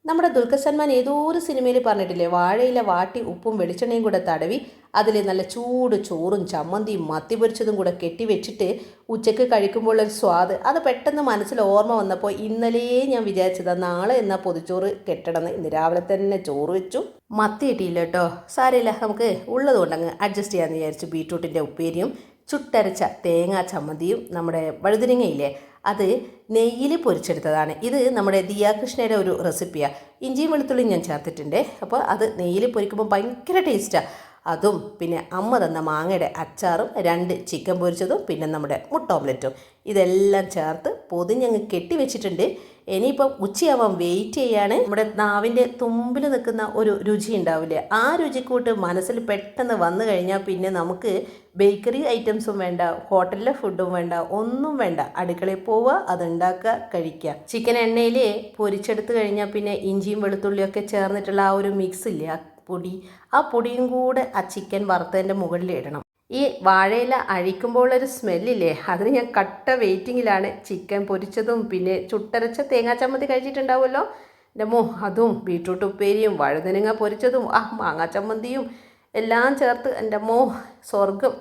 നമ്മുടെ ദുൽഖർ സൽമാൻ ഏതോ ഒരു സിനിമയിൽ പറഞ്ഞിട്ടില്ലേ, വാഴയില വാട്ടി ഉപ്പും വെളിച്ചെണ്ണയും കൂടെ തടവി അതിൽ നല്ല ചൂട് ചോറും ചമ്മന്തിയും മത്തി പൊരിച്ചതും കൂടെ കെട്ടി വെച്ചിട്ട് ഉച്ചയ്ക്ക് കഴിക്കുമ്പോൾ ഒരു സ്വാദ്. അത് പെട്ടെന്ന് മനസ്സിൽ ഓർമ്മ വന്നപ്പോൾ ഇന്നലെ ഞാൻ വിചാരിച്ചത് നാളെ എന്നാൽ പൊതിച്ചോറ് കെട്ടണമെന്ന്. ഇന്ന് രാവിലെ തന്നെ ചോറ് വെച്ചു. മത്തി കിട്ടിയില്ല കേട്ടോ, സാരമില്ല, നമുക്ക് ഉള്ളത് കൊണ്ടങ്ങ് അഡ്ജസ്റ്റ് ചെയ്യാമെന്ന് വിചാരിച്ചു. ബീട്രൂട്ടിൻ്റെ ഉപ്പേരിയും ചുട്ടരച്ച തേങ്ങാ ചമ്മന്തിയും നമ്മുടെ വഴുതിനങ്ങയില്ലേ അത് നെയ്യിൽ പൊരിച്ചെടുത്തതാണ്. ഇത് നമ്മുടെ ദിയാകൃഷ്ണയുടെ ഒരു റെസിപ്പിയാണ്. ഇഞ്ചിയും വെളുത്തുള്ളിയും ഞാൻ ചേർത്തിട്ടുണ്ട്. അപ്പോൾ അത് നെയ്യിൽ പൊരിക്കുമ്പോൾ ഭയങ്കര ടേസ്റ്റാണ്. അതും പിന്നെ അമ്മ തന്ന മാങ്ങയുടെ അച്ചാറും 2 ചിക്കൻ പൊരിച്ചതും പിന്നെ നമ്മുടെ മുട്ട ഓംലെറ്റും ഇതെല്ലാം ചേർത്ത് പൊതിഞ്ഞങ്ങ് കെട്ടി വെച്ചിട്ടുണ്ട്. ഇനിയിപ്പം ഉച്ചയാവാൻ വെയിറ്റ് ചെയ്യാണ്. നമ്മുടെ നാവിൻ്റെ തുമ്പിൽ നിൽക്കുന്ന ഒരു രുചി ഉണ്ടാവില്ലേ, ആ രുചിക്കൂട്ട് മനസ്സിൽ പെട്ടെന്ന് വന്നു കഴിഞ്ഞാൽ പിന്നെ നമുക്ക് ബേക്കറി ഐറ്റംസും വേണ്ട, ഹോട്ടലിലെ ഫുഡും വേണ്ട, ഒന്നും വേണ്ട. അടുക്കളയിൽ പോവുക, അതുണ്ടാക്കുക, കഴിക്കുക. ചിക്കൻ എണ്ണയിൽ പൊരിച്ചെടുത്ത് കഴിഞ്ഞാൽ പിന്നെ ഇഞ്ചിയും വെളുത്തുള്ളിയൊക്കെ ചേർന്നിട്ടുള്ള ആ ഒരു മിക്സ് ഇല്ലേ, ആ പൊടിയും കൂടെ ആ ചിക്കൻ വറുത്തതിൻ്റെ മുകളിൽ ഇടണം. ഈ വാഴയില അഴിക്കുമ്പോഴൊരു സ്മെല്ലില്ലേ, അതിന് ഞാൻ കട്ട വെയിറ്റിങ്ങിലാണ്. ചിക്കൻ പൊരിച്ചതും പിന്നെ ചുട്ടരച്ച തേങ്ങാ ചമ്മന്തി കഴിച്ചിട്ടുണ്ടാവുമല്ലോ എൻ്റെ അതും ബീട്രൂട്ട് ഉപ്പേരിയും വഴുതനങ്ങ പൊരിച്ചതും മാങ്ങാ ചമ്മന്തിയും എല്ലാം ചേർത്ത് എൻ്റെ സ്വർഗം.